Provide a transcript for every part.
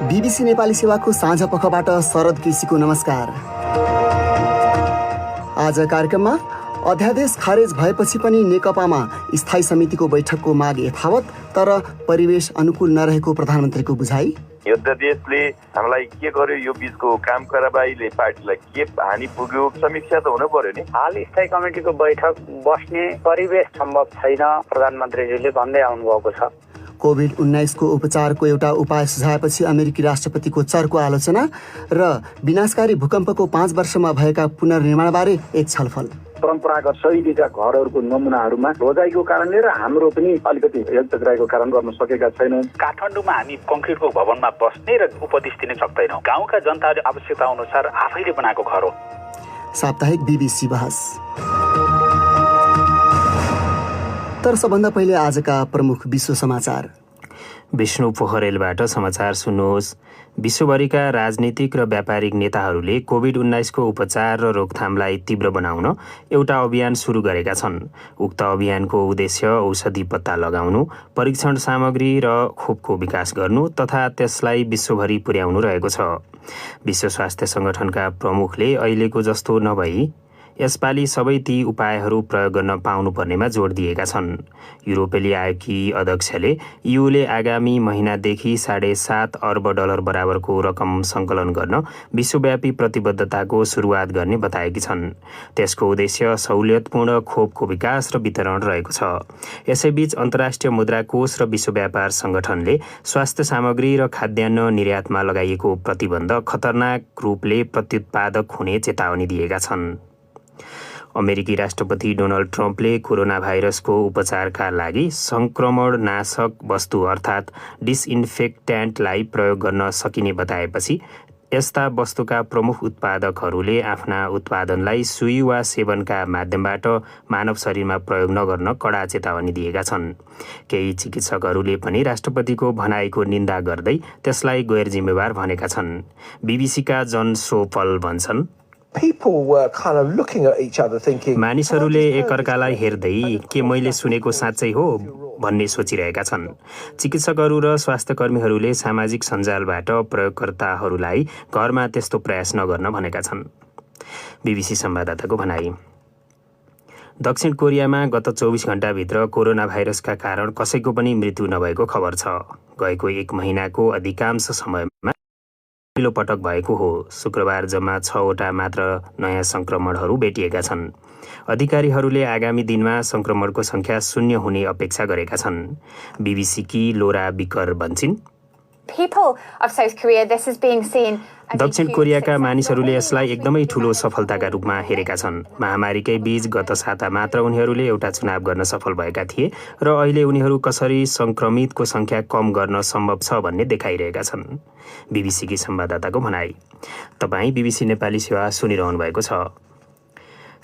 BBC Nepali सेवाको साँझ पखबाट शरद केसीको नमस्कार। आज कार्यक्रममा अध्यादेश खारेज भएपछि पनि नेकपामा स्थायी समितिको बैठकको माग यथावत, तर परिवेश अनुकूल नरहेको प्रधानमन्त्रीको बुझाइ। यो अध्यादेशले हामीलाई के गर्यो, यो बीचको काम कारबाहीले पार्टीलाई के हानि पुग्यो, समीक्षा त हुनु पर्यो नि। हाल स्थायी कमिटीको बैठक बस्ने परिवेश सम्भव छैन, प्रधानमन्त्रीजीले भन्दै आउनुभएको छ। कोभिड-19 को उपचारको एउटा उपाय सुझाएपछि अमेरिकी राष्ट्रपतिको चर्को आलोचना र विनाशकारी भूकम्पको 5 वर्षमा भएका पुनर्निर्माणबारे एक छलफल। परम्परागत शैलीका घरहरूको नमुनाहरूमा रोजाइको कारणले र हाम्रो पनि अलिकति हेलचक्राइको कारण गर्न सकेका छैनौँ। काठमाडौँमा हामी कङ्क्रिटको भवनमा बस्ने र उपदेश दिन सक्दैनौँ। गाउँका जनताले आवश्यकता अनुसार आफैले बनाएको घर हो। साप्ताहिक बीबीसी बहस। तर सबभन्दा पहिले आजका प्रमुख विश्व समाचार। विष्णु पोखरेलबाट समाचार सुन्नुहोस्। विश्वभरिका राजनीतिक र व्यापारिक नेताहरूले कोभिड-19 को उपचार र रोकथामलाई तीव्र बनाउन एउटा अभियान सुरु गरेका छन्। उक्त अभियानको उद्देश्य औषधि पत्ता लगाउनु, परीक्षण सामग्री र खोपको विकास गर्नु तथा त्यसलाई विश्वभरि पुर्याउनु रहेको छ। विश्व स्वास्थ्य संगठनका प्रमुखले अहिलेको जस्तो नभई यसपालि सबै ती उपायहरू प्रयोग गर्न पाउनुपर्नेमा जोड दिएका छन्। युरोपेली आयोगकी अध्यक्षले ईयूले आगामी महिनादेखि $7.5 अर्ब बराबरको रकम सङ्कलन गर्न विश्वव्यापी प्रतिबद्धताको सुरुवात गर्ने बताएकी छन्। त्यसको उद्देश्य सहुलियतपूर्ण खोपको विकास र वितरण रहेको छ। यसैबीच अन्तर्राष्ट्रिय मुद्रा कोष र विश्व व्यापार सङ्गठनले स्वास्थ्य सामग्री र खाद्यान्न निर्यातमा लगाइएको प्रतिबन्ध खतरनाक रूपले प्रत्युत्पादक हुने चेतावनी दिएका छन्। अमेरिकी राष्ट्रपति डोनाल्ड ट्रम्पले कोरोना भाइरसको उपचारका लागि संक्रमणनाशक वस्तु अर्थात् डिसइन्फेक्ट्यान्टलाई प्रयोग गर्न सकिने बताएपछि यस्ता वस्तुका प्रमुख उत्पादकहरूले आफ्ना उत्पादनलाई सुई वा सेवनका माध्यमबाट मानव शरीरमा प्रयोग नगर्न कडा चेतावनी दिएका छन्। केही चिकित्सकहरूले पनि राष्ट्रपतिको भनाइको निन्दा गर्दै त्यसलाई गैर जिम्मेवार भनेका छन्। बीबीसीका जन सोपल भन्छन्, मानिसहरूले एकअर्कालाई हेर्दै के मैले सुनेको साँच्चै हो भन्ने सोचिरहेका छन्। चिकित्सकहरू र स्वास्थ्यकर्मीहरूले सामाजिक सञ्जालबाट प्रयोगकर्ताहरूलाई घरमा त्यस्तो प्रयास नगर्न भनेका छन्। बीबीसी संवाददाताको भनाई। दक्षिण कोरियामा गत 24 घण्टाभित्र कोरोना भाइरसका कारण कसैको पनि मृत्यु नभएको खबर छ। गएको 1 महिनाको अधिकांश समयमा पहिलो पटक भएको हो। शुक्रबार जम्मा 6वटा मात्र नयाँ संक्रमणहरू भेटिएका छन्। अधिकारीहरूले आगामी दिनमा संक्रमणको संख्या 0 हुने अपेक्षा गरेका छन्। बीबीसीकी लोरा बिकर भन्छिन्, दक्षिण कोरियाका मानिसहरूले यसलाई एकदमै ठूलो सफलताका रूपमा हेरेका छन्। महामारीकै बीच गत साता मात्र उनीहरूले एउटा चुनाव गर्न सफल भएका थिए र अहिले उनीहरू कसरी संक्रमितको संख्या कम गर्न सम्भव छ भन्ने देखाइरहेका छन्। बीबीसीकी संवाददाताको भनाई। तपाईँ बीबीसी नेपाली सेवा सुनिरहनु भएको छ।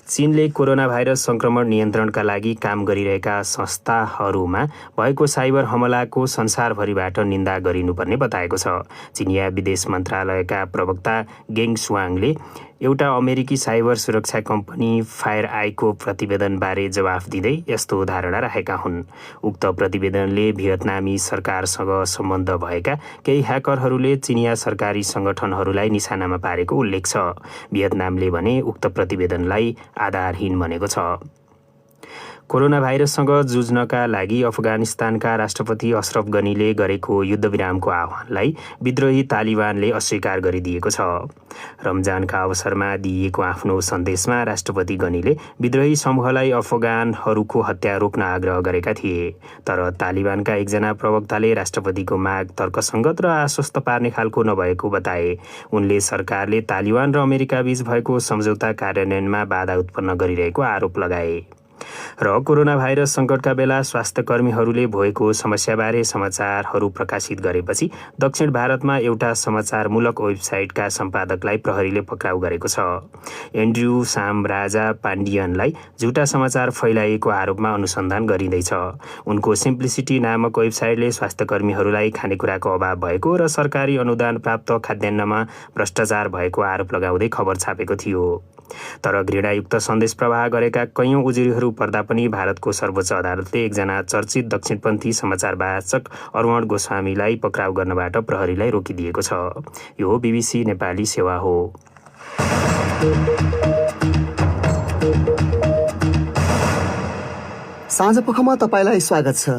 चीनले कोरोना भाइरस संक्रमण नियन्त्रणका लागि काम गरिरहेका संस्थाहरूमा भएको साइबर हमलाको संसारभरिबाट निन्दा गरिनुपर्ने बताएको छ। चिनिया विदेश मन्त्रालयका प्रवक्ता गेङ सुवाङले एउटा अमेरिकी साइबर सुरक्षा कम्पनी फायर आईको प्रतिवेदनबारे जवाफ दिँदै यस्तो धारणा राखेका हुन्। उक्त प्रतिवेदनले भियतनामी सरकारसँग सम्बन्ध भएका केही ह्याकरहरूले चिनिया सरकारी सङ्गठनहरूलाई निशानामा पारेको उल्लेख छ। भियतनामले भने उक्त प्रतिवेदनलाई आधारहीन भनेको छ। कोरोना भाइरससँग जुझ्नका लागि अफगानिस्तानका राष्ट्रपति अशरफ गनीले गरेको युद्धविरामको आह्वानलाई विद्रोही तालिबानले अस्वीकार गरिदिएको छ। रमजानका अवसरमा दिइएको आफ्नो सन्देशमा राष्ट्रपति गनीले विद्रोही समूहलाई अफगानहरूको हत्या रोक्न आग्रह गरेका थिए। तर तालिबानका एकजना प्रवक्ताले राष्ट्रपतिको माग तर्कसङ्गत र आश्वस्त पार्ने खालको नभएको बताए। उनले सरकारले तालिबान र अमेरिका बीच भएको सम्झौता कार्यान्वयनमा बाधा उत्पन्न गरिरहेको आरोप लगाए। र कोरोना भाइरस सङ्कटका बेला स्वास्थ्यकर्मीहरूले भएको समस्याबारे समाचारहरू प्रकाशित गरेपछि दक्षिण भारतमा एउटा समाचारमूलक वेबसाइटका सम्पादकलाई प्रहरीले पक्राउ गरेको छ। एन्ड्रयू साम राजा पाण्डियनलाई झुटा समाचार फैलाइएको आरोपमा अनुसन्धान गरिँदैछ। उनको सिम्प्लिसिटी नामक वेबसाइटले स्वास्थ्यकर्मीहरूलाई खानेकुराको अभाव भएको र सरकारी अनुदान प्राप्त खाद्यान्नमा भ्रष्टाचार भएको आरोप लगाउँदै खबर छापेको थियो। तर घृणायुक्त सन्देश प्रवाह गरेका कैयौं उजुरीहरू पर्दा पनि भारतको सर्वोच्च अदालतले एकजना चर्चित दक्षिणपन्थी समाचारवाचक अरुण गोस्वामीलाई पक्राउ गर्नबाट प्रहरीलाई रोकिदिएको छ। यो BBC नेपाली सेवा हो। साँझपखमा तपाईलाई स्वागत छ।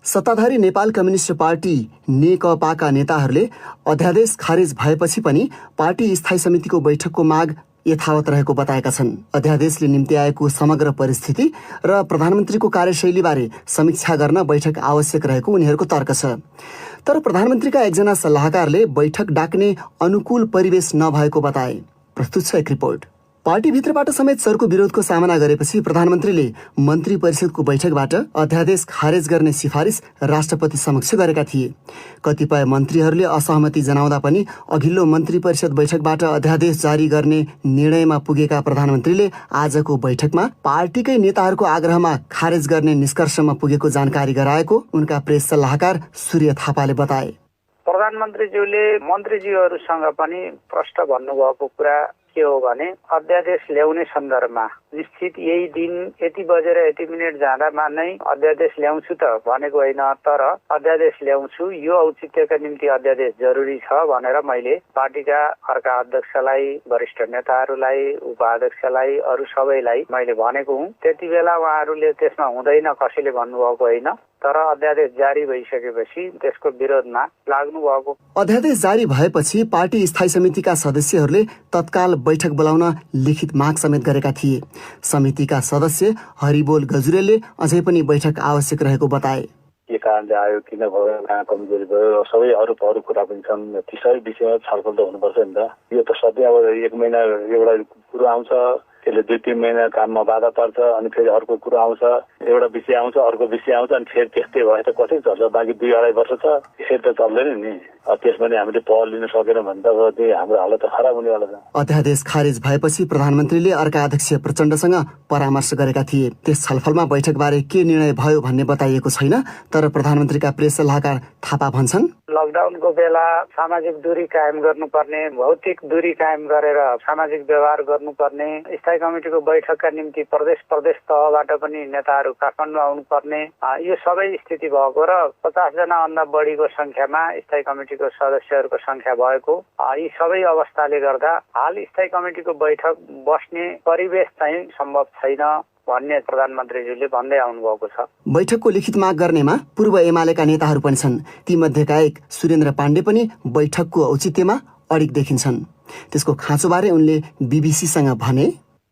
सत्ताधारी नेपाल कम्युनिस्ट पार्टी नेकपाका नेताहरूले अध्यादेश खारेज भएपछि पनि पार्टी स्थायी समितिको बैठकको माग यथावत रहेको बताएका छन्। अध्यादेशले निम्ति आएको समग्र परिस्थिति र प्रधानमन्त्रीको कार्यशैलीबारे समीक्षा गर्न बैठक आवश्यक रहेको उनीहरूको तर्क छ। तर प्रधानमन्त्रीका एकजना सल्लाहकारले बैठक डाक्ने अनुकूल परिवेश नभएको बताए। प्रस्तुत छ एक रिपोर्ट। पार्टीभित्रबाट समेत चर्को विरोधको सामना गरेपछि प्रधानमन्त्रीले मन्त्री परिषदको बैठकबाट अध्यादेश खारेज गर्ने सिफारिस राष्ट्रपति समक्ष गरेका थिए। कतिपय मन्त्रीहरूले असहमति जनाउँदा पनि अघिल्लो मन्त्री परिषद बैठकबाट अध्यादेश जारी गर्ने निर्णयमा पुगेका प्रधानमन्त्रीले आजको बैठकमा पार्टीकै नेताहरूको आग्रहमा खारेज गर्ने निष्कर्षमा पुगेको जानकारी गराएको उनका प्रेस सल्लाहकार सूर्य थापाले बताए। प्रधानमन्त्रीज्यूले मन्त्रीज्यूहरूसँग पनि प्रश्न भन्नुभएको कुरा के हो भने अध्यादेश ल्याउने सन्दर्भमा निश्चित यही दिन यति बजेर यति मिनट जाँदामा नै अध्यादेश ल्याउँछु त भनेको होइन, तर अध्यादेश ल्याउँछु, यो औचित्यका निम्ति अध्यादेश जरुरी छ भनेर मैले पार्टीका अर्का अध्यक्षलाई, वरिष्ठ नेताहरूलाई, उपाध्यक्षलाई, अरू सबैलाई मैले भनेको हुँ। त्यति बेला उहाँहरूले त्यसमा हुँदैन कसैले भन्नुभएको होइन, तर अध्यादेश जारी भइसकेपछि त्यसको विरोधमा लाग्नु भएको। अध्यादेश जारी भएपछि पार्टी स्थायी समितिका सदस्यहरूले तत्काल बैठक बोलाउन लिखित माग समेत गरेका थिए। समितिका सदस्य हरिबोल गजुरेलले अझै पनि बैठक आवश्यक रहेको बताए। के कारणले आयो, किन भयो, कहाँ कमजोरी भयो, सबै अरू कुरा पनि छन्। ती सबै विषयमा छलफल त हुनुपर्छ नि त। यो त सधैँ अब 1 महिना एउटा कुरो आउँछ, त्यसले 2-3 महिना काममा बाधा पर्छ, अनि फेरि अर्को कुरो आउँछ, एउटा विषय आउँछ, अर्को विषय आउँछ, अनि फेरि त्यस्तै भए त कसरी चल्छ? बाँकी 2-2.5 वर्ष छ, यसरी त चल्दैन नि। त्यसमा नि हामीले पहल लिन सकेन भने त अब हाम्रो हालत त खराब हुनेवाला छ। अध्यादेश खारेज भएपछि प्रधानमन्त्रीले अर्का अध्यक्ष प्रचण्डसँग परामर्श गरेका थिए। त्यस छलफलमा बैठकबारे के निर्णय भयो भन्ने बताइएको छैन, तर प्रधानमन्त्रीका प्रेस सल्लाहकार थापा भन्छन्, लकडाउनको बेला सामाजिक दूरी कायम गर्नुपर्ने, भौतिक दूरी कायम गरेर सामाजिक व्यवहार गर्नुपर्ने, स्थायी कमिटिको बैठकका निम्ति प्रदेश तहबाट पनि नेताहरू काठमाडौँ आउनुपर्ने, यो सबै स्थिति भएको र 50 जना भन्दा बढीको संख्यामा स्थायी कमिटिको सदस्यहरूको संख्या भएको, यी सबै अवस्थाले गर्दा हाल स्थायी कमिटिको बैठक बस्ने परिवेश चाहिँ सम्भव छैन भन्ने प्रधानमन्त्रीज्यूले भन्दै आउनुभएको छ। बैठकको लिखित माग गर्नेमा पूर्व एमालेका नेताहरू पनि छन्। तीमध्येका एक सुरेन्द्र पाण्डे पनि बैठकको औचित्यमा अडिग देखिन्छन्। त्यसको खाँचोबारे उनले बीबीसीसँग भने,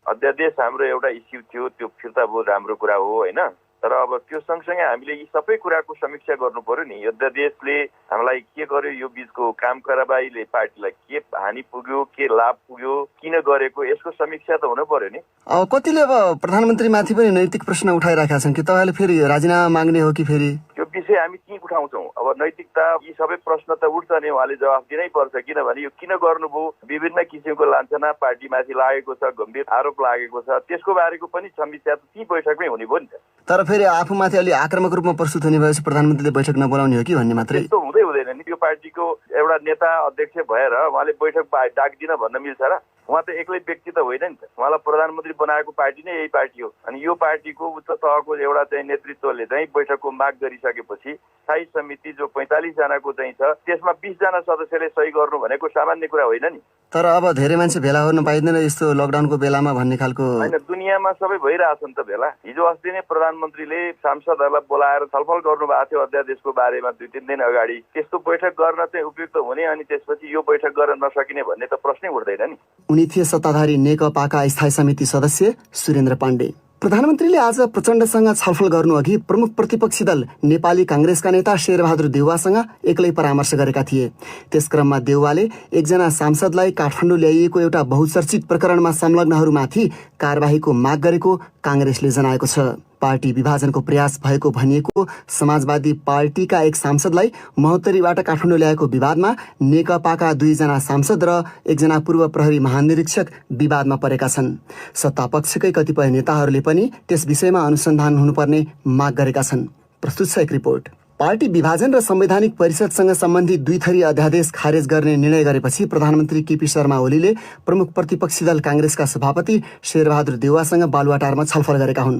अध्यादेश हाम्रो एउटा इस्यु थियो, त्यो फिर्ता बहुत राम्रो कुरा हो होइन, तर अब त्यो सँगसँगै हामीले यी सबै कुराको समीक्षा गर्नु पर्यो नि। अध्यादेशले हामीलाई के गर्यो, यो बीचको काम कारबाहीले पार्टीलाई के हानि पुग्यो, के लाभ पुग्यो, किन गरेको, यसको समीक्षा त हुनु पर्यो नि। अब कतिले अब प्रधानमन्त्रीमाथि पनि नैतिक प्रश्न उठाइराखेका छन् कि तपाईँले फेरि राजीनामा माग्ने हो कि फेरि यो विषय हामी के उठाउँछौँ? अब नैतिकता यी सबै प्रश्न त उठ्छ नि, उहाँले जवाफ दिनै पर्छ। किनभने यो किन गर्नुभयो, विभिन्न किसिमको लान्छना पार्टीमाथि लागेको छ, गम्भीर आरोप लागेको छ, त्यसको बारेको पनि समीक्षा त ती बैठकमै हुने भयो नि त। तर फेरि आफूमाथि अलि आक्रामक रूपमा प्रस्तुत हुने भएपछि प्रधानमन्त्रीले बैठक नबोलाउने हो कि भन्ने मात्रै। त्यस्तो हुँदै हुँदैन नि। यो पार्टीको एउटा नेता अध्यक्ष भएर उहाँले बैठक डाक्दिन भन्न मिल्छ र? उहाँ त एक्लै व्यक्ति त होइन नि त। उहाँलाई प्रधानमन्त्री बनाएको पार्टी नै यही पार्टी हो। अनि यो पार्टीको उच्च तहको एउटा चाहिँ नेतृत्वले चाहिँ बैठकको माग गरिसकेपछि स्थायी समिति जो 45 जनाको चाहिँ छ, त्यसमा 20 जना सदस्यले सही गर्नु भनेको सामान्य कुरा होइन नि। तर अब धेरै मान्छे भेला हुन पाइँदैन यस्तो लकडाउनको बेलामा भन्ने खालको होइन। दुनियाँमा सबै भइरहेछ नि त भेला। हिजो अस्ति नै प्रधानमन्त्रीले सांसदहरूलाई बोलाएर छलफल गर्नुभएको थियो अध्यादेशको बारेमा 2-3 दिन अगाडि। त्यस्तो बैठक गर्न चाहिँ उपयुक्त हुने, अनि त्यसपछि यो बैठक गर्न नसकिने भन्ने त प्रश्नै उठ्दैन नि। उनी थिए सत्ताधारी नेकपाका स्थायी समिति सदस्य सुरेन्द्र पाण्डे। प्रधानमन्त्रीले आज प्रचण्डसँग छलफल गर्नुअघि प्रमुख प्रतिपक्षी दल नेपाली कांग्रेसका नेता शेरबहादुर देउवासँग एक्लै परामर्श गरेका थिए। त्यस क्रममा देउवाले एकजना सांसदलाई काठमाडौँ ल्याइएको एउटा बहुचर्चित प्रकरणमा संलग्नहरूमाथि कारबाहीको माग गरेको कांग्रेसले जनाएको छ। पार्टी विभाजनको प्रयास भएको भनिएको समाजवादी पार्टीका एक सांसदलाई महोत्तरीबाट काठमाडौँ ल्याएको विवादमा नेकपाका 2 जना सांसद र 1 जना पूर्व प्रहरी महानिरीक्षक विवादमा परेका छन्। सत्तापक्षकै कतिपय नेताहरूले पनि त्यस विषयमा अनुसन्धान हुनुपर्ने माग गरेका छन्। प्रस्तुत छ एक रिपोर्ट। पार्टी विभाजन र संवैधानिक परिषदसँग सम्बन्धित 2 थरी अध्यादेश खारेज गर्ने निर्णय गरेपछि प्रधानमन्त्री केपी शर्मा ओलीले प्रमुख प्रतिपक्षी दल कांग्रेसका सभापति शेरबहादुर देउवासँग बालुवाटारमा छलफल गरेका हुन्।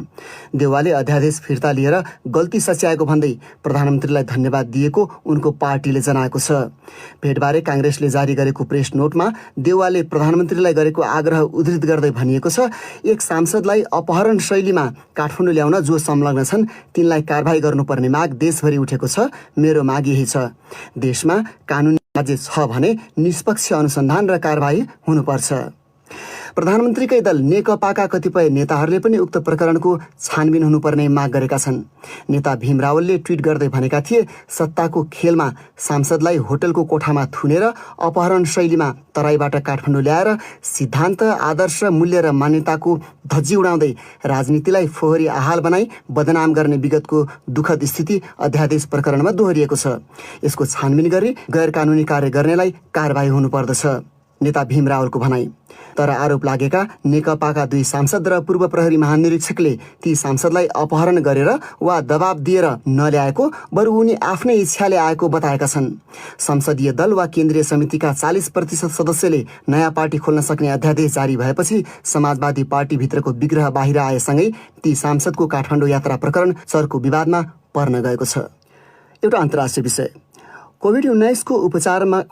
देउवाले अध्यादेश फिर्ता लिएर गल्ती सच्याएको भन्दै प्रधानमन्त्रीलाई धन्यवाद दिएको उनको पार्टीले जनाएको छ। भेटबारे कांग्रेसले जारी गरेको प्रेस नोटमा देउवाले प्रधानमन्त्रीलाई गरेको आग्रह उद्धृत गर्दै भनिएको छ, एक सांसदलाई अपहरण शैलीमा काठमाडौँ ल्याउन जो संलग्न छन् तिनलाई कारबाही गर्नुपर्ने माग देशभरि उठेको छ। मेरो माग यही छ, देशमा कानुनी राज्य छ भने निष्पक्ष अनुसन्धान र कारबाही हुनुपर्छ। प्रधानमन्त्रीकै दल नेकपाका कतिपय नेताहरूले पनि उक्त प्रकरणको छानबिन हुनुपर्ने माग गरेका छन्। नेता भीम रावलले ट्विट गर्दै भनेका थिए, सत्ताको खेलमा सांसदलाई होटलको कोठामा थुनेर अपहरण शैलीमा तराईबाट काठमाडौँ ल्याएर सिद्धान्त, आदर्श, मूल्य र मान्यताको धज्जी उडाउँदै राजनीतिलाई फोहोरी आहाल बनाई बदनाम गर्ने विगतको दुःखद स्थिति अध्यादेश प्रकरणमा दोहोरिएको छ। यसको छानबिन गरी गैर कानुनी कार्य गर्नेलाई कारबाही हुनुपर्दछ, नेता भीम रावलको भनाई। तर आरोप लागेका नेकपाका 2 सांसद र पूर्व प्रहरी महानिरीक्षकले ती सांसदलाई अपहरण गरेर वा दबाब दिएर नल्याएको, बरु उनी आफ्नै इच्छाले आएको बताएका छन्। संसदीय दल वा केन्द्रीय समितिका 40% सदस्यले नयाँ पार्टी खोल्न सक्ने अध्यादेश जारी भएपछि समाजवादी पार्टीभित्रको विग्रह बाहिर आएसँगै ती सांसदको काठमाडौँ यात्रा प्रकरण चर्को विवादमा पर्न गएको छ। एउटा अन्तर्राष्ट्रिय विषय, कोभिड-19 को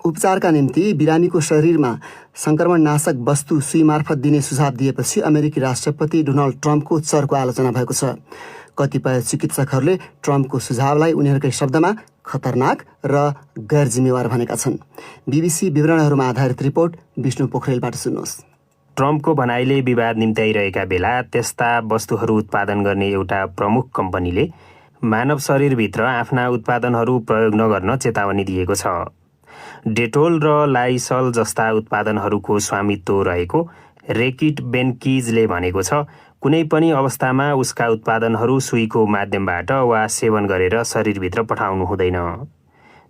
उपचारका निम्ति बिरामीको शरीरमा संक्रमणनाशक वस्तु सुई मार्फत दिने सुझाव दिएपछि अमेरिकी राष्ट्रपति डोनाल्ड ट्रम्पको चर्को आलोचना भएको छ। कतिपय चिकित्सकहरूले ट्रम्पको सुझावलाई उनीहरूकै शब्दमा खतरनाक र गैर जिम्मेवार भनेका छन्। बीबीसी विवरणहरूमा आधारित रिपोर्ट विष्णु पोखरेलबाट सुन्नुहोस्। ट्रम्पको भनाइले विवाद निम्त्याइरहेका बेला त्यस्ता वस्तुहरू उत्पादन गर्ने एउटा प्रमुख कम्पनीले मानव शरीरभित्र आफ्ना उत्पादनहरू प्रयोग नगर्न चेतावनी दिएको छ। डेटोल र लाइसल जस्ता उत्पादनहरूको स्वामित्व रहेको रेकिट बेन्किजले भनेको छ, कुनै पनि अवस्थामा उसका उत्पादनहरू सुईको माध्यमबाट वा सेवन गरेर शरीरभित्र पठाउनु हुँदैन।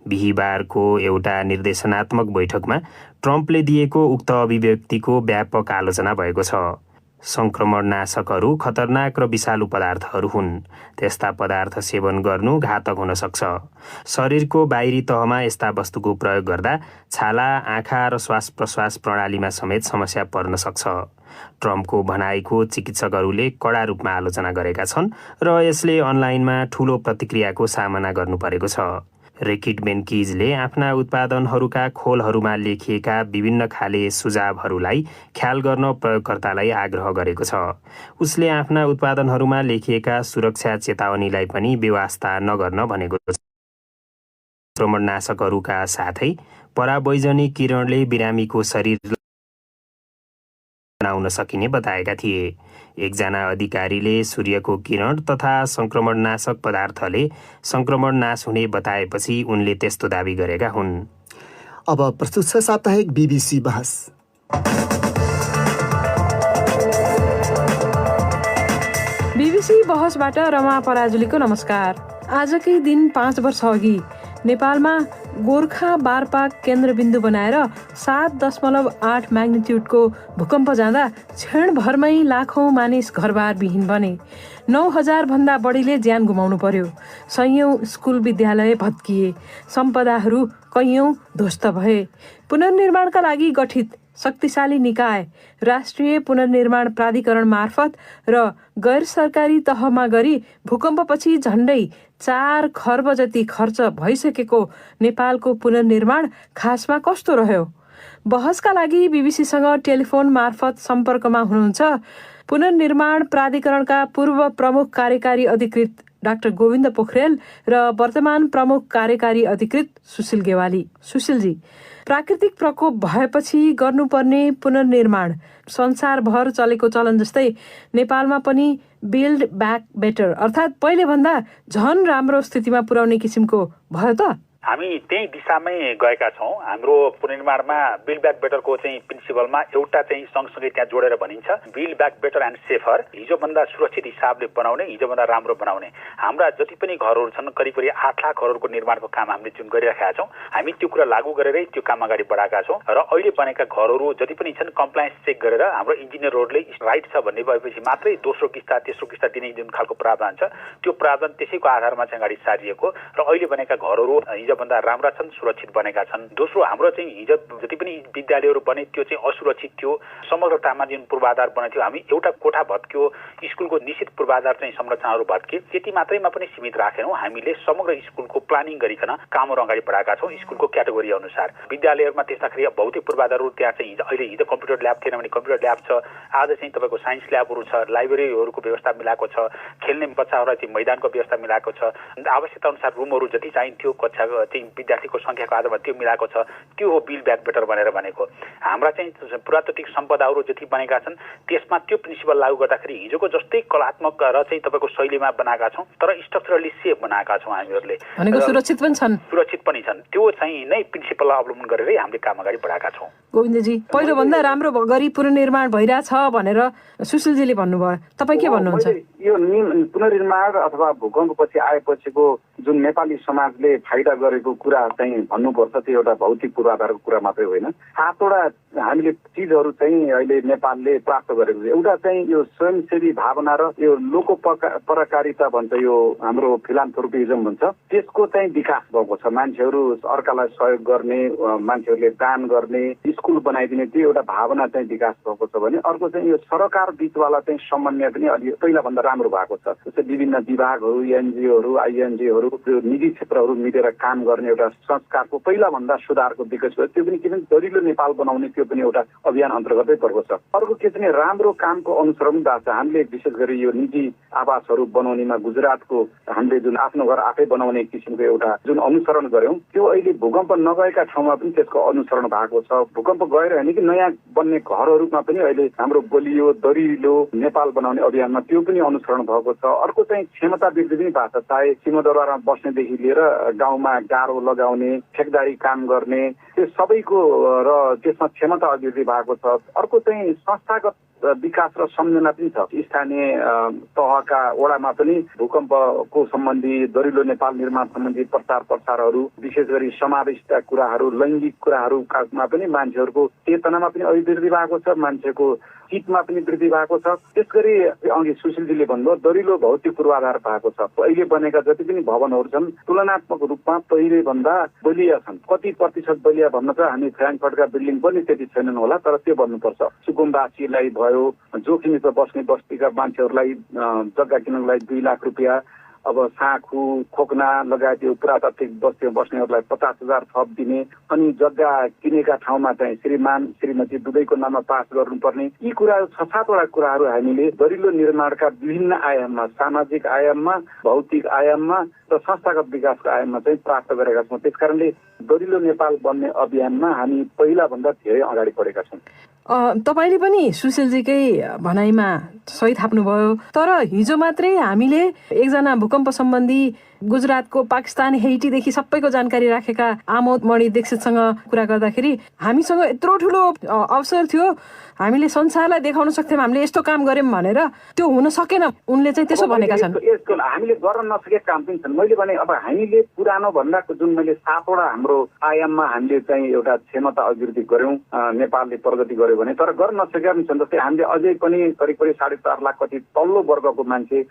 बिहीबारको एउटा निर्देशनात्मक बैठकमा ट्रम्पले दिएको उक्त अभिव्यक्तिको व्यापक आलोचना भएको छ। संक्रमणनाशकहरू खतरनाक र विषालु पदार्थहरू हुन्। त्यस्ता पदार्थ सेवन गर्नु घातक हुन सक्छ। शरीरको बाहिरी तहमा यस्ता वस्तुको प्रयोग गर्दा छाला, आँखा र श्वास प्रश्वास प्रणालीमा समेत समस्या पर्न सक्छ। ट्रम्पको भनाइको चिकित्सकहरूले कडा रूपमा आलोचना गरेका छन् र यसले अनलाइनमा ठूलो प्रतिक्रियाको सामना गर्नु परेको छ। रेकिट बेन्किजले आफ्ना उत्पादनहरूका खोलहरूमा लेखिएका विभिन्न खाले सुझावहरूलाई ख्याल गर्न प्रयोगकर्तालाई आग्रह गरेको छ। उसले आफ्ना उत्पादनहरूमा लेखिएका सुरक्षा चेतावनीलाई पनि बेवास्ता नगर्न भनेको छ। संक्रमणनाशकहरूका साथै परावैजनिक किरणले बिरामीको शरीर बनाउन सकिने बताएका थिए। एकजना अधिकारीले सूर्यको किरण तथा संक्रमणनाशक पदार्थले संक्रमण नाश हुने बताएपछि उनले त्यस्तो दावी गरेका हुन्। अब प्रस्तुत छ साप्ताहिक बीबीसी बहस। बीबीसी बहसबाट रमा पराजुलीको नमस्कार। आजकै दिन 5 वर्ष अघि नेपालमा गोर्खा बारपाक केन्द्रबिन्दु बनाएर 7.8 म्याग्निट्युडको भूकम्प जाँदा क्षणभरमै लाखौं मानिस घरबार विहीन बने। 9,000 भन्दा बढीले ज्यान गुमाउनु पर्यो। सयौं स्कुल विद्यालय भत्किए। सम्पदाहरू कैयौं ध्वस्त भए। पुनर्निर्माणका लागि गठित शक्तिशाली निकाय राष्ट्रिय पुनर्निर्माण प्राधिकरण मार्फत र गैर सरकारी तहमा गरी भूकम्पपछि झण्डै 4 खर्ब जति खर्च भइसकेको नेपालको पुनर्निर्माण खासमा कस्तो रह्यो? बहसका लागि बीबीसीसँग टेलिफोन मार्फत सम्पर्कमा हुनुहुन्छ पुनर्निर्माण प्राधिकरणका पूर्व प्रमुख कार्यकारी अधिकृत डाक्टर गोविन्द पोखरेल र वर्तमान प्रमुख कार्यकारी अधिकृत सुशील गेवाली। सुशीलजी, प्राकृतिक प्रकोप भएपछि गर्नुपर्ने पुनर्निर्माण संसारभर चलेको चलन जस्तै नेपालमा पनि बिल्ड ब्याक बेटर अर्थात् पहिले भन्दा झन राम्रो स्थितिमा पुर्याउने किसिमको भयो त? हामी त्यही दिशामै गएका छौँ। हाम्रो पुनर्निर्माणमा बिल्ड ब्याक बेटरको चाहिँ प्रिन्सिपलमा एउटा चाहिँ सँगसँगै त्यहाँ जोडेर भनिन्छ build back better and safer, हिजोभन्दा सुरक्षित हिसाबले बनाउने, हिजोभन्दा राम्रो बनाउने। हाम्रा जति पनि घरहरू छन् करिब 8 लाख घरहरूको निर्माणको काम हामीले जुन गरिरहेका छौँ, हामी त्यो कुरा लागू गरेरै त्यो काम अगाडि बढाएका छौँ र अहिले बनेका घरहरू जति पनि छन् कम्प्लायन्स चेक गरेर हाम्रो इन्जिनियरहरूले राइट छ भन्ने भएपछि मात्रै दोस्रो किस्ता तेस्रो किस्ता दिने जुन खालको प्रावधान छ त्यो प्रावधान त्यसैको आधारमा चाहिँ अगाडि सारिएको र अहिले बनेका घरहरू हिजोभन्दा राम्रा छन्, सुरक्षित बनेका छन्। दोस्रो हाम्रो चाहिँ हिजो जति पनि विद्यालयहरू बने त्यो चाहिँ असुरक्षित थियो, समग्रतामा जुन पूर्वाधार बनेको थियो, हामी एउटा कोठा भत्क्यो, स्कुलको निश्चित पूर्वाधार चाहिँ संरचनाहरू भत्के, त्यति मात्रैमा पनि सीमित राखेनौँ। हामीले समग्र स्कुलको प्लानिङ गरिकन कामहरू अगाडि बढाएका छौँ स्कुलको क्याटेगोरी अनुसार। विद्यालयहरूमा त्यसदाखेरि भौतिक पूर्वाधारहरू त्यहाँ चाहिँ अहिले हिजो कम्प्युटर ल्याब थिएन भने कम्प्युटर ल्याब छ, आज चाहिँ तपाईँको साइन्स ल्याबहरू छ, लाइब्रेरीहरूको व्यवस्था मिलाएको छ, खेल्ने बच्चाहरूलाई चाहिँ मैदानको व्यवस्था मिलाएको छ, आवश्यकता अनुसार रुमहरू जति चाहिन्थ्यो कक्षाको चाहिँ विद्यार्थीको सङ्ख्याको आधारमा त्यो मिलाएको छ। त्यो हो बिल्ड ब्याक बेटर भनेर भनेको। हाम्रा चाहिँ पुरातात्विक सम्पदाहरू जति बनेका छन् त्यसमा त्यो प्रिन्सिपल लागू गर्दाखेरि हिजोको जस्तै कलात्मक र चाहिँ तपाईँको शैलीमा बनाएका छौँ तर स्ट्रक्चरली सेफ बनाएका छौँ हामीहरूले। सुरक्षित पनि छन्, सुरक्षित पनि छन्। त्यो चाहिँ नै प्रिन्सिपललाई अवलम्बन गरेरै हामीले काम अगाडि बढाएका छौँ। गोविन्दजी, पहिलोभन्दा राम्रो गरी पुनर्निर्माण भइरहेछ भनेर सुशीलजीले भन्नुभयो, तपाईँ के भन्नुहुन्छ? यो पुनर्निर्माण अथवा भूकम्पपछि आएपछिको जुन नेपाली समाजले फाइदा गरेको कुरा चाहिँ भन्नुपर्छ, त्यो एउटा भौतिक पूर्वाधारको कुरा मात्रै होइन। 7वटा हामीले चिजहरू चाहिँ अहिले नेपालले प्राप्त गरेको छ। एउटा चाहिँ यो स्वयंसेवी भावना र यो लोकोपकारिता भन्छ, यो हाम्रो फिलान्थ्रोपिजम भन्छ, त्यसको चाहिँ विकास भएको छ। मान्छेहरू अर्कालाई सहयोग गर्ने, मान्छेहरूले दान गर्ने, स्कुल बनाइदिने, त्यो एउटा भावना चाहिँ विकास भएको छ भने अर्को चाहिँ यो सरकार बीचवाला चाहिँ समन्वय पनि अलि पहिलाभन्दा राम्रो भएको छ। जस्तै विभिन्न विभागहरू, एनजिओहरू, आइएनजिओहरू, निजी क्षेत्रहरू मिलेर काम गर्ने एउटा संस्कारको पहिलाभन्दा सुधारको विकास भयो। त्यो पनि के भन्छ दरिलो नेपाल बनाउने, त्यो पनि एउटा अभियान अन्तर्गतै पर्को छ। अर्को के चाहिँ राम्रो कामको अनुसरण भएको छ। हामीले विशेष गरी यो निजी आवासहरू बनाउनेमा गुजरातको हामीले जुन आफ्नो घर आफै बनाउने किसिमको एउटा जुन अनुसरण गर्यौँ, त्यो अहिले भूकम्प नगएका ठाउँमा पनि त्यसको अनुसरण भएको छ। भूकम्प गएर होइन कि नयाँ बन्ने घरहरूमा पनि अहिले हाम्रो बलियो दरिलो नेपाल बनाउने अभियानमा त्यो पनि अनुसरण भएको छ। अर्को चाहिँ क्षमता वृद्धि पनि भएको छ। चाहे सिंहदरबारमा बस्नेदेखि लिएर गाउँमा गाह्रो लगाउने, ठेकदारी काम गर्ने, त्यो सबैको र त्यसमा क्षमता अभिवृद्धि भएको छ। अर्को चाहिँ संस्थागत विकास र सम्झना पनि छ। स्थानीय तहका वडामा पनि भूकम्पको सम्बन्धी, दरिलो नेपाल निर्माण सम्बन्धी प्रचारहरू, विशेष गरी समावेशिता कुराहरू, लैङ्गिक कुराहरूमा पनि मान्छेहरूको चेतनामा पनि अभिवृद्धि भएको छ, मान्छेको चितमा पनि वृद्धि भएको छ। त्यसगरी अघि सुशीलजीले भन्नुभयो दरिलो भौतिक पूर्वाधार भएको छ। अहिले बनेका जति पनि भवनहरू छन् तुलनात्मक रूपमा पहिलेभन्दा बलिया छन्। कति प्रतिशत बलिया भन्न चाहिँ हामी फ्राङ्कफर्टका बिल्डिङ पनि त्यति छैनन् होला, तर त्यो भन्नुपर्छ। सुकुम्बासीलाई भयो, जोखिममा बस्ने बस्तीका मान्छेहरूलाई जग्गा किन्नको लागि 2 लाख रुपियाँ, अब साँखु खोक्ना लगायत यो पुरातात्विक बस्तीमा बस्नेहरूलाई 50,000 थप दिने, अनि जग्गा किनेका ठाउँमा चाहिँ श्रीमान श्रीमती दुवैको नाममा पास गर्नुपर्ने, यी कुराहरू 6-7वटा कुराहरू हामीले दरिलो निर्माणका विभिन्न आयाममा, सामाजिक आयाममा, भौतिक आयाममा र संस्थागत विकासको आयाममा चाहिँ प्राप्त गरेका छौँ। त्यसकारणले दरिलो नेपाल बन्ने अभियानमा हामी पहिलाभन्दा धेरै अगाडि बढेका छौँ। तपाईँले पनि सुशीलजीकै भनाइमा सही थाप्नुभयो, तर हिजो मात्रै हामीले एकजना भूकम्प सम्बन्धी गुजरातको, पाकिस्तान, हेइटीदेखि सबैको जानकारी राखेका आमोद मणि दीक्षितसँग कुरा गर्दाखेरि हामीसँग यत्रो ठुलो अवसर थियो, हामीले संसारलाई देखाउन सक्थ्यौँ हामीले यस्तो काम गर्यौँ भनेर, त्यो हुन सकेन। उनले चाहिँ त्यसो भनेका छन्। हामीले गर्न नसकेका काम पनि छन्। मैले भने अब हामीले पुरानो भन्दा जुन मैले 7वटा हाम्रो आयाममा हामीले चाहिँ एउटा क्षमता अभिवृद्धि गर्यौँ, नेपालले प्रगति गर्यो भने, तर गर्न नसकेका पनि छन्। जस्तै हामीले अझै पनि करिब 4.5 लाख कति तल्लो वर्गको मान्छे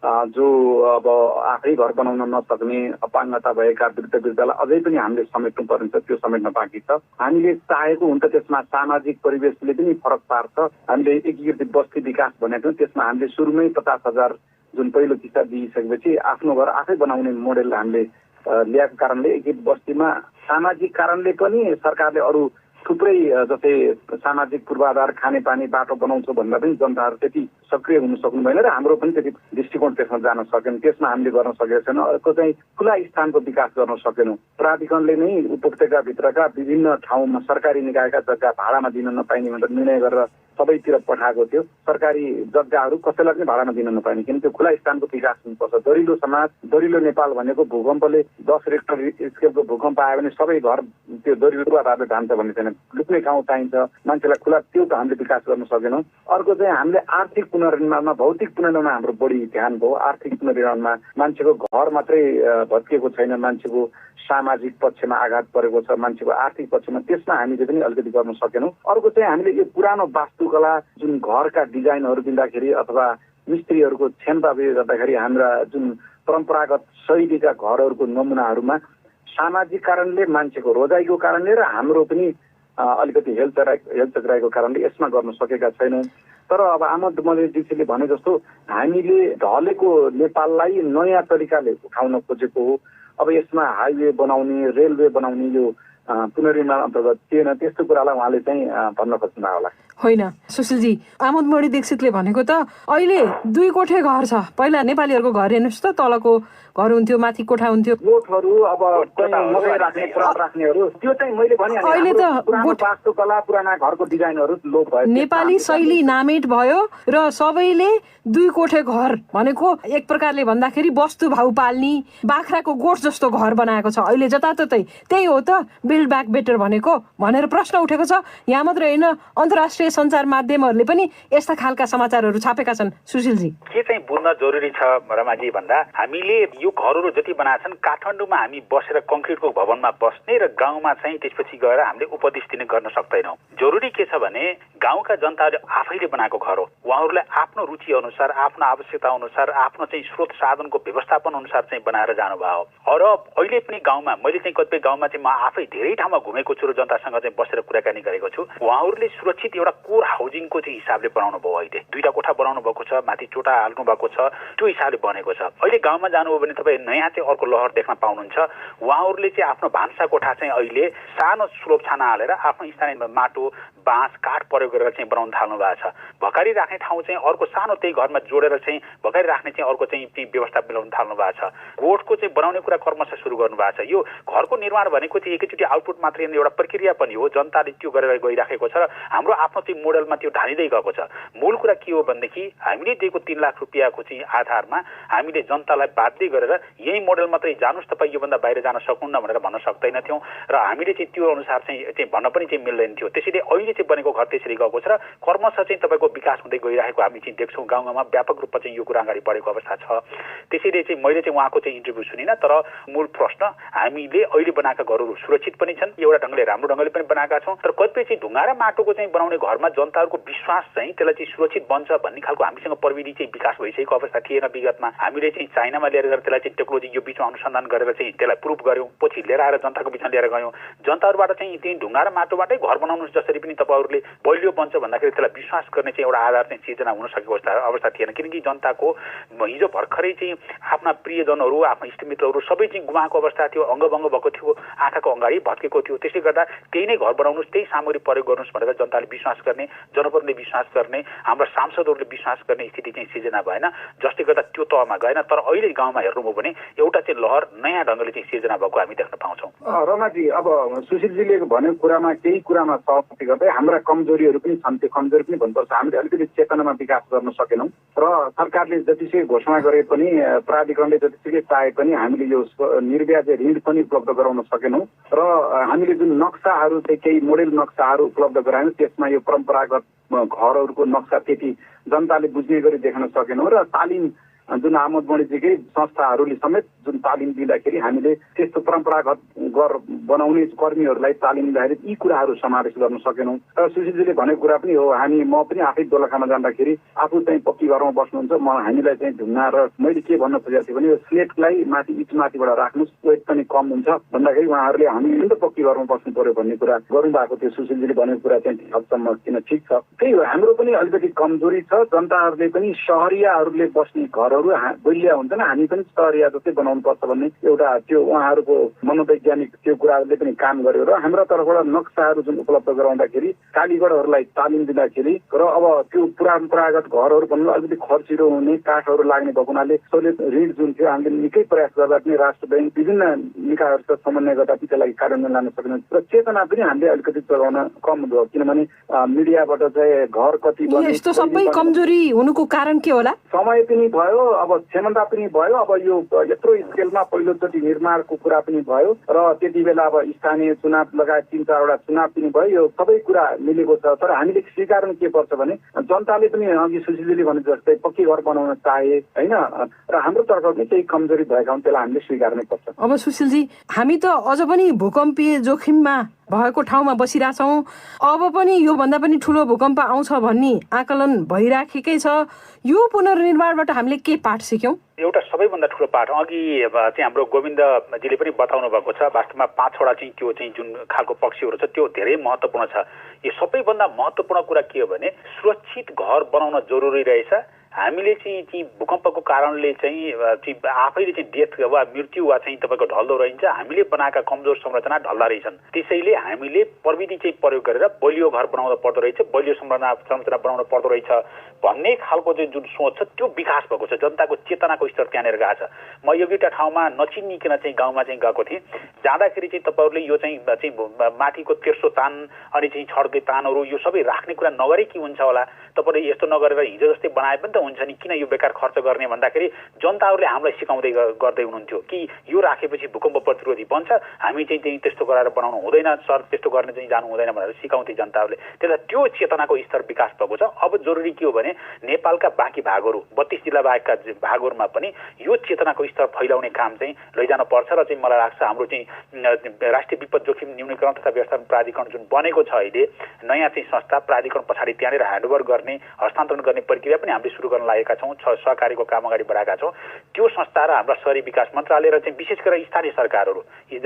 जो अब आफै घर बनाउन नसक्ने, अपाङ्गता भएका वृद्धलाई अझै पनि हामीले समेट्नु पर्ने, त्यो समेट्न बाँकी छ। हामीले चाहेको हुन्छ त्यसमा सामाजिक परिवेशले पनि फरक पार्छ। हामीले एकीकृत बस्ती विकास भनेको त्यसमा हामीले सुरुमै 50,000 जुन पहिलो किस्ता दिइसकेपछि आफ्नो घर आफै बनाउने मोडेल हामीले ल्याएको कारणले एकीकृत बस्तीमा सामाजिक कारणले पनि सरकारले अरू थुप्रै जस्तै सामाजिक पूर्वाधार, खानेपानी, बाटो बनाउँछ भन्दा पनि जनताहरू त्यति सक्रिय हुन सक्नु भएन र हाम्रो पनि त्यति दृष्टिकोण त्यसमा जान सकेन। त्यसमा हामीले गर्न सकेका छैनौँ। अर्को चाहिँ खुला स्थानको विकास गर्न सकेनौँ। प्राधिकरणले नै उपत्यकाभित्रका विभिन्न ठाउँमा सरकारी निकायका जग्गा भाडामा दिन नपाइने भनेर निर्णय गरेर सबैतिर पठाएको थियो। सरकारी जग्गाहरू कसैलाई पनि भाडामा दिन नपाइने, किन त्यो खुला स्थानको विकास हुनुपर्छ। दरिलो समाज, दरिलो नेपाल भनेको भूकम्पले 10 रेक्टर स्केलको भूकम्प आयो भने सबै घर त्यो दरिलो आधारले ढान्छ भन्ने छैन। लुक्ने ठाउँ चाहिन्छ मान्छेलाई खुला, त्यो त हामीले विकास गर्न सकेनौँ। अर्को चाहिँ हामीले आर्थिक पुनर्निर्माणमा, भौतिक पुनर्निर्माणमा हाम्रो बढी ध्यान भयो। आर्थिक पुनर्निर्माणमा मान्छेको घर मात्रै भत्किएको छैन, मान्छेको सामाजिक पक्षमा आघात परेको छ, मान्छेको आर्थिक पक्षमा, त्यसमा हामीले पनि अलिकति गर्न सकेनौँ। अर्को चाहिँ हामीले यो पुरानो वास्तुकला जुन घरका डिजाइनहरू दिँदाखेरि अथवा मिस्त्रीहरूको छेनपाबी गर्दाखेरि हाम्रा जुन परम्परागत शैलीका घरहरूको नमुनाहरूमा सामाजिक कारणले, मान्छेको रोजाइको कारणले र हाम्रो पनि अलिकति हेलचक्राइको कारणले यसमा गर्न सकेका छैनौँ। तर अब आमद मल्लिकजीले भने जस्तो हामीले ढलेको नेपाललाई नयाँ तरिकाले उठाउन खोजेको हो। अब यसमा हाइवे बनाउने, रेलवे बनाउने यो पुनर्निर्माण अन्तर्गत थिएन, त्यस्तो कुरालाई उहाँले चाहिँ भन्न खोज्नु होला। होइन सुशीलजी, आमोद मणि दीक्षितले भनेको त अहिले 2 कोठे घर छ। पहिला नेपालीहरूको घर हेर्नुहोस् त, तलको घर हुन्थ्यो, माथि कोठा हुन्थ्यो। गोठहरू अब मकै राख्ने, प्रात राख्नेहरू, त्यो चाहिँ मैले भने अहिले त वास्तुकला, पुराना घरको डिजाइनहरू लोप भयो। नेपाली शैली नामेट भयो र सबैले 2 कोठे घर भनेको एक प्रकारले भन्दाखेरि वस्तु भाउ पाल्ने बाख्राको गोठ जस्तो घर बनाएको छ। अहिले जताततै त्यही हो त बिल्ड ब्याक बेटर भनेको भनेर प्रश्न उठेको छ। यहाँ मात्रै होइन, अन्तर्राष्ट्रिय सञ्चार माध्यमहरूले पनि यस्ता खालका समाचारहरू छापेका छन्। सुशीलजी, के चाहिँ बुझ्न जरुरी छ रमाजी भन्दा, हामीले यो घरहरू जति बनाछन् काठमाडौँमा हामी बसेर कङ्क्रिटको भवनमा बस्ने र गाउँमा चाहिँ त्यसपछि गएर हामीले उपदेश दिने गर्न सक्दैनौँ। जरुरी के छ भने गाउँका जनताले आफैले बनाएको घर हो, उहाँहरूलाई आफ्नो रुचि अनुसार, आफ्नो आवश्यकता अनुसार, आफ्नो चाहिँ स्रोत साधनको व्यवस्थापन अनुसार चाहिँ बनाएर जानुभयो। र अहिले पनि गाउँमा, मैले चाहिँ कतिपय गाउँमा चाहिँ म आफै धेरै ठाउँमा घुमेको छु र जनतासँग चाहिँ बसेर कुराकानी गरेको छु। उहाँहरूले सुरक्षित एउटा कोर हाउसिङको चाहिँ हिसाबले बनाउनु भयो। अहिले 2टा कोठा बनाउनु भएको छ, माथि चोटा हाल्नु भएको छ, त्यो हिसाबले बनेको छ। अहिले गाउँमा जानुभयो भने तपाईँ नयाँ चाहिँ अर्को लहर देख्न पाउनुहुन्छ। उहाँहरूले चाहिँ आफ्नो भान्सा कोठा चाहिँ अहिले सानो स्लोप छाना हालेर आफ्नो स्थानीय माटो, बाँस, काठ प्रयोग गरेर चाहिँ बनाउन थाल्नु भएको छ। भकारी राख्ने ठाउँ चाहिँ अर्को सानो त्यही घरमा जोडेर चाहिँ भकारी राख्ने चाहिँ अर्को चाहिँ व्यवस्था मिलाउन थाल्नु भएको छ। गोठको चाहिँ बनाउने कुरा क्रमशः सुरु गर्नु भएको छ। यो घरको निर्माण भनेको चाहिँ एकैचोटि आउटपुट मात्रै एउटा प्रक्रिया पनि हो, जनताले त्यो गरेर गइराखेको छ र हाम्रो आफ्नो चाहिँ मोडलमा त्यो ढालिँदै गएको छ। मूल कुरा के हो भनेदेखि हामीले दिएको 3 लाख रुपियाँको चाहिँ आधारमा हामीले जनतालाई बाध्य गरेर यही मोडल मात्रै जानुस्, तपाईँ योभन्दा बाहिर जान सक्नुहुन्न भनेर भन्न सक्दैनथ्यौँ र हामीले चाहिँ त्यो अनुसार चाहिँ भन्न पनि चाहिँ मिल्दैन थियो। त्यसैले अहिले चाहिँ बनेको घर त्यसरी गएको छ र क्रमशः चाहिँ तपाईँको विकास हुँदै गइरहेको हामी चाहिँ देख्छौँ। गाउँमा व्यापक रूपमा चाहिँ यो कुरा अगाडि बढेको अवस्था छ। त्यसैले चाहिँ मैले चाहिँ उहाँको चाहिँ इन्टरभ्यू सुनिनँ, तर मूल प्रश्न हामीले अहिले बनाएका घरहरू सुरक्षित पनि छन्, एउटा ढङ्गले राम्रो ढङ्गले पनि बनाएका छौँ। तर कतिपय चाहिँ ढुङ्गा र माटोको चाहिँ बनाउने घरमा जनताहरूको विश्वास चाहिँ त्यसलाई चाहिँ सुरक्षित बन्छ भन्ने खालको हामीसँग प्रविधि चाहिँ विकास भइसकेको अवस्था थिएन विगतमा। हामीले चाहिँ चाइनामा लिएर गएर त्यसलाई चाहिँ टेक्नोलोजी यो बिचमा अनुसन्धान गरेर चाहिँ त्यसलाई प्रुभ गऱ्यौँ, पछि लिएर आएर जनताको बिचमा लिएर गयौँ। जनताहरूबाट चाहिँ त्यही ढुङ्गा र माटोबाटै घर बनाउनु जसरी पनि तपाईँहरूले बलियो बन्छ भन्दाखेरि त्यसलाई विश्वास गर्ने चाहिँ एउटा आधार चाहिँ सिर्जना हुन सकेको अवस्था थिएन। किनकि जनताको हिजो भर्खरै चाहिँ आफ्ना प्रियजनहरू, आफ्ना इष्टमित्रहरू सबै चाहिँ गुमाएको अवस्था थियो, अङ्गभङ्ग भएको थियो, आँखाको अगाडि भत्केको थियो। त्यसले गर्दा त्यही नै घर बनाउनुहोस्, त्यही सामग्री प्रयोग गर्नुहोस् भनेर जनताले विश्वास गर्ने, जनप्रतिनिधिले विश्वास गर्ने, हाम्रा सांसदहरूले विश्वास गर्ने स्थिति चाहिँ सिर्जना भएन, जसले गर्दा त्यो तहमा गएन। तर अहिले गाउँमा हेर्नुभयो भने एउटा चाहिँ लहर नयाँ ढङ्गले चाहिँ सिर्जना भएको हामी देख्न पाउँछौँ। रमाजी, अब सुशीलजीले भनेको कुरामा केही कुरामा सहमति गर्दै हाम्रा कमजोरीहरू पनि छन्, त्यो कमजोरी पनि भन्नुपर्छ। हामीले अलिकति चेतनामा विकास गर्न सकेनौँ र सरकारले जतिसुकै घोषणा गरे पनि, प्राधिकरणले जतिसुकै चाहे पनि हामीले यो निर्व्याज ऋण पनि उपलब्ध गराउन सकेनौँ र हामीले जुन नक्साहरू चाहिँ केही मोडेल नक्साहरू उपलब्ध गरायौँ, त्यसमा यो परम्परागत घरहरूको नक्सा त्यति जनताले बुझ्ने गरी देख्न सकेनौँ र तालिम जुन आमोद मणिजीकै संस्थाहरूले समेत जुन तालिम दिँदाखेरि हामीले त्यस्तो परम्परागत घर बनाउने कर्मीहरूलाई तालिम दिँदाखेरि यी कुराहरू समावेश गर्न सकेनौँ। र सुशीलजीले भनेको कुरा पनि हो, म पनि आफै दोलखामा जाँदाखेरि आफू चाहिँ पक्की घरमा बस्नुहुन्छ, हामीलाई चाहिँ ढुङ्गा र मैले के भन्न खोजेको थिएँ भने यो स्लेटलाई माथि इटमाथिबाट राख्नुहोस्, वेट पनि कम हुन्छ भन्दाखेरि उहाँहरूले हामी पनि त पक्की घरमा बस्नु पर्यो भन्ने कुरा गर्नुभएको थियो। सुशीलजीले भनेको कुरा चाहिँ हदसम्म किन ठिक छ। त्यही हो, हाम्रो पनि अलिकति कमजोरी छ। जनताहरूले पनि सहरियाहरूले बस्ने घर घरहरू बलिया हुन्छन्, हामी पनि सहरिया जस्तै बनाउनुपर्छ भन्ने एउटा त्यो उहाँहरूको मनोवैज्ञानिक त्यो कुराहरूले पनि काम गर्यो र हाम्रो तर्फबाट नक्साहरू जुन उपलब्ध गराउँदाखेरि कालीगढहरूलाई तालिम दिँदाखेरि र अब त्यो परम्परागत घरहरू भन्नु अलिकति खर्चिलो हुने काठहरू लाग्ने भएको हुनाले सहुलियत ऋण जुन थियो हामीले निकै प्रयास गर्दा पनि राष्ट्र ब्याङ्क विभिन्न निकायहरूसित समन्वय गर्दा पनि त्यसलाई कार्यान्वयन लान सकिने र चेतना पनि हामीले अलिकति जगाउन कम भयो, किनभने मिडियाबाट चाहिँ घर कति यस्तो सबै कमजोरी हुनुको कारण के होला? समय पनि भयो, अब क्षमता पनि भयो, अब यो यत्रो स्केलमा पहिलोचोटि निर्माणको कुरा पनि भयो र त्यति बेला अब स्थानीय चुनाव लगायत 3-4वटा चुनाव पनि भयो, यो सबै कुरा मिलेको छ। तर हामीले स्वीकार्नु के पर्छ भने जनताले पनि अघि सुशीलजीले भने जस्तै पक्की घर बनाउन चाहे होइन, र हाम्रो तर्फबाट पनि केही कमजोरी भएका हुन्, त्यसलाई हामीले स्वीकार्नै पर्छ। अब सुशीलजी, हामी त अझ पनि भूकम्पीय जोखिममा भएको ठाउँमा बसिरहेछौँ, अब पनि योभन्दा पनि ठुलो भूकम्प आउँछ भन्ने आकलन भइराखेकै छ। यो पुनर्निर्माणबाट हामीले के पाठ सिक्यौँ? एउटा सबैभन्दा ठुलो पाठ अघि चाहिँ हाम्रो गोविन्दजीले पनि बताउनु भएको छ, वास्तवमा 5वटा चाहिँ त्यो चाहिँ जुन खालको पक्षहरू छ त्यो धेरै महत्त्वपूर्ण छ। यो सबैभन्दा महत्त्वपूर्ण कुरा के हो भने सुरक्षित घर बनाउन जरुरी रहेछ। हामीले चाहिँ भूकम्पको कारणले चाहिँ आफैले चाहिँ डेथ वा मृत्यु वा चाहिँ तपाईँको ढल्दो रहन्छ, हामीले बनाएका कमजोर संरचना ढल्दा रहेछन्। त्यसैले हामीले प्रविधि चाहिँ प्रयोग गरेर बलियो घर बनाउनु पर्दो रहेछ, बलियो संरचना बनाउनु पर्दो रहेछ भन्ने खालको चाहिँ जुन सोच छ त्यो विकास भएको छ। जनताको चेतनाको स्तर त्यहाँनिर गएको छ। म एउटा ठाउँमा नचिनिकन चाहिँ गाउँमा चाहिँ गएको थिएँ, जाँदाखेरि चाहिँ तपाईँहरूले यो चाहिँ माथिको तेर्सो तान अनि चाहिँ छड्के तानहरू यो सबै राख्ने कुरा नगरे के हुन्छ होला, तपाईँले यस्तो नगरेर हिजो जस्तै बनाए पनि त हुन्छ नि, किन यो बेकार खर्च गर्ने भन्दाखेरि जनताहरूले हामीलाई सिकाउँदै गर्दै हुनुहुन्थ्यो कि यो राखेपछि भूकम्प प्रतिरोधी बन्छ, हामी चाहिँ त्यस्तो गराएर बनाउनु हुँदैन, सर त्यस्तो गर्ने चाहिँ जानु हुँदैन भनेर सिकाउँथे जनताहरूले। त्यसलाई त्यो चेतनाको स्तर विकास भएको छ। अब जरुरी के हो भने नेपालका बाँकी भागहरू 32 जिल्ला बाहेकका भागहरूमा पनि यो चेतनाको स्तर फैलाउने काम चाहिँ लैजानु पर्छ र चाहिँ मलाई लाग्छ हाम्रो चाहिँ राष्ट्रिय विपद जोखिम न्यूनीकरण तथा व्यवस्थापन प्राधिकरण जुन बनेको छ अहिले नयाँ चाहिँ संस्था प्राधिकरण पछाडि त्यहाँनिर ह्यान्डओभर गर्ने हस्तान्तरण गर्ने प्रक्रिया पनि हामीले सुरु गर्न लागेका छौँ। सहकारीको काम अगाडि बढाएका छौँ। त्यो संस्था र हाम्रा शहरी विकास मन्त्रालय र चाहिँ विशेष गरेर स्थानीय सरकारहरू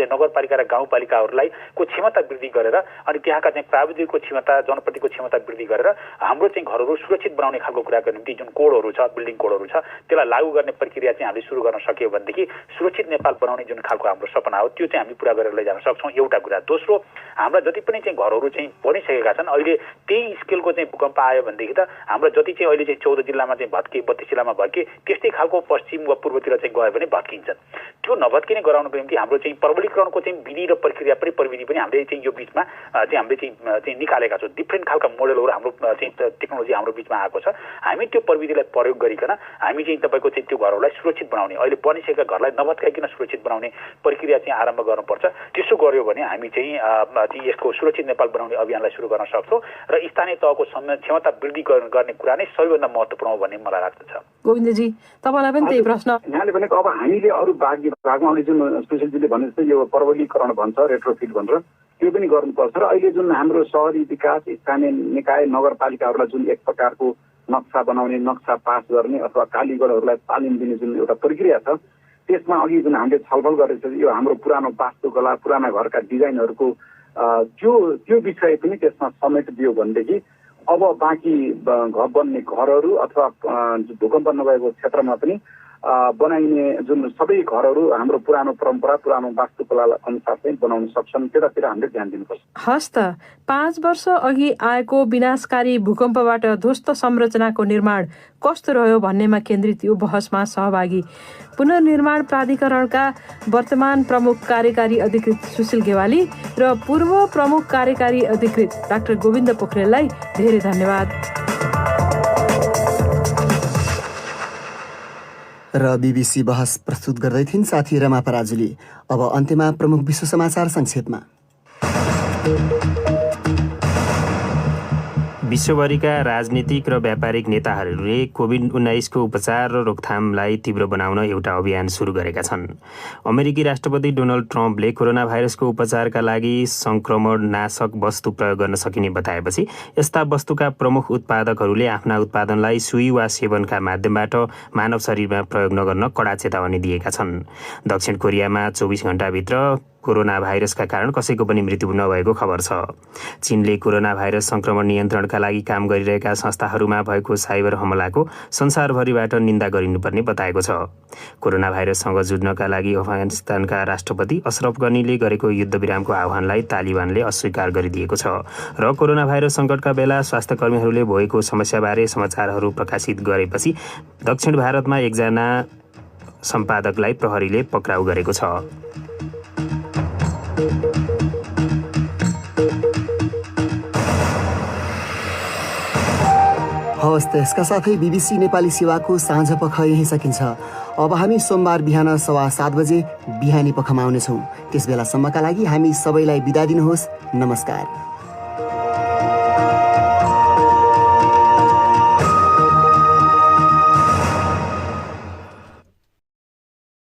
नगरपालिका र गाउँपालिकाहरूलाई को क्षमता वृद्धि गरेर अनि त्यहाँका चाहिँ प्राविधिकको क्षमता जनप्रतिको क्षमता वृद्धि गरेर हाम्रो चाहिँ घरहरू सुरक्षित बनाउने खालको कुराको निम्ति जुन कोडहरू छ, बिल्डिङ कोडहरू छ, त्यसलाई लागू गर्ने प्रक्रिया चाहिँ हामीले सुरु गर्न सक्यौँ भनेदेखि सुरक्षित नेपाल बनाउने जुन खालको हाम्रो सपना हो त्यो चाहिँ हामी पुरा गरेर लैजान सक्छौँ। एउटा कुरा। दोस्रो, हाम्रा जति पनि चाहिँ घरहरू चाहिँ बनिसकेका छन्, अहिले त्यही स्केलको चाहिँ भूकम्प आयो भनेदेखि त हाम्रो जति चाहिँ अहिले चाहिँ 14 जिल्लामा चाहिँ भत्के, 32 जिल्लामा भत्के, त्यस्तै खालको पश्चिम वा पूर्वतिर चाहिँ गयो भने भत्किन्छन्। त्यो नभत्किने गराउनको निम्ति हाम्रो चाहिँ प्रबलीकरणको चाहिँ विधि र प्रक्रिया पनि प्रविधि पनि हामीले चाहिँ यो बिचमा चाहिँ हामीले चाहिँ निकालेका छौँ। डिफ्रेन्ट खालका मोडलहरू हाम्रो चाहिँ टेक्नोलोजी हाम्रो बिचमा आएको छ। हामी त्यो प्रविधिलाई प्रयोग गरिकन हामी चाहिँ तपाईँको चाहिँ त्यो घरहरूलाई सुरक्षित बनाउने, अहिले बनिसकेका घरलाई नभत्काइकन सुरक्षित बनाउने प्रक्रिया चाहिँ आरम्भ गर्नुपर्छ। त्यसो गर्यो भने हामी चाहिँ यसको सुरक्षित नेपाल बनाउने अभियानलाई सुरु गर्न सक्छौँ र स्थानीय तहको क्षमता वृद्धि गर्ने कुरा नै सबैभन्दा महत्त्वपूर्ण हो भन्ने मलाई लाग्दछ। गोविन्दजी, तपाईँलाई पनि त्यही प्रश्न। यहाँले भनेको अब हामीले अरू भागमा आउने जुन सुशीलजीले भने जस्तै यो प्रबलीकरण भन्छ, रेट्रोफिट भनेर त्यो पनि गर्नुपर्छ र अहिले जुन हाम्रो शहरी विकास स्थानीय निकाय नगरपालिकाहरूलाई जुन एक प्रकारको नक्सा बनाउने, नक्सा पास गर्ने अथवा कालीगढहरूलाई तालिम दिने जुन एउटा प्रक्रिया छ त्यसमा अघि जुन हामीले छलफल गरेको छ यो हाम्रो पुरानो वास्तुकला, पुराना घरका डिजाइनहरूको त्यो विषय पनि त्यसमा समेट दियो भनेदेखि अब बाँकी घर बन्ने घरहरू अथवा भूकम्प नभएको क्षेत्रमा पनि बनाइने जुन सबै घरहरू हाम्रो पुरानो परम्परा, पुरानो वास्तुकला अनुसार चाहिँ बनाउन सक्छन्, त्यतातिर हामीले ध्यान दिनुपर्छ। हस् त, 5 वर्ष अघि आएको विनाशकारी भूकम्पबाट ध्वस्त संरचनाको निर्माण कस्तो रह्यो भन्नेमा केन्द्रित यो बहसमा सहभागी पुनर्निर्माण प्राधिकरणका वर्तमान प्रमुख कार्यकारी अधिकृत सुशील गेवाली र पूर्व प्रमुख कार्यकारी अधिकृत डाक्टर गोविन्द पोखरेललाई धेरै धन्यवाद। र बीबीसी बहस प्रस्तुत गर्दै थिइन् साथी रमा पराजुली। अब अन्त्यमा प्रमुख विश्व समाचार संक्षेपमा। विश्वभरिका राजनीतिक र व्यापारिक नेताहरूले कोभिड-19 को उपचार र रोकथामलाई तीव्र बनाउन एउटा अभियान सुरु गरेका छन्। अमेरिकी राष्ट्रपति डोनाल्ड ट्रम्पले कोरोना भाइरसको उपचारका लागि संक्रमणनाशक वस्तु प्रयोग गर्न सकिने बताएपछि यस्ता वस्तुका प्रमुख उत्पादकहरूले आफ्ना उत्पादनलाई सुई वा सेवनका माध्यमबाट मानव शरीरमा प्रयोग नगर्न कडा चेतावनी दिएका छन्। दक्षिण कोरियामा 24 घण्टाभित्र कोरोना भाइरसका कारण कसैको पनि मृत्यु नभएको खबर छ। चीनले कोरोना भाइरस संक्रमण नियन्त्रणका लागि काम गरिरहेका संस्थाहरूमा भएको साइबर हमलाको संसारभरिबाट निन्दा गरिनुपर्ने बताएको छ। कोरोना भाइरससँग जुझ्नका लागि अफगानिस्तानका राष्ट्रपति अशरफ गनीले गरेको युद्धविरामको आह्वानलाई तालिबानले अस्वीकार गरिदिएको छ र कोरोना भाइरस सङ्कटका बेला स्वास्थ्यकर्मीहरूले भोगेको समस्याबारे समाचारहरू प्रकाशित गरेपछि दक्षिण भारतमा एकजना सम्पादकलाई प्रहरीले पक्राउ गरेको छ। हवस् त यसका साथै बीबीसी नेपाली सेवाको साँझ पख यही सकिन्छ। अब हामी सोमबार बिहान 7:15 बजे बिहानी पखमा आउनेछौँ। त्यस बेलासम्मका लागि हामी सबैलाई बिदा दिनुहोस्। नमस्कार।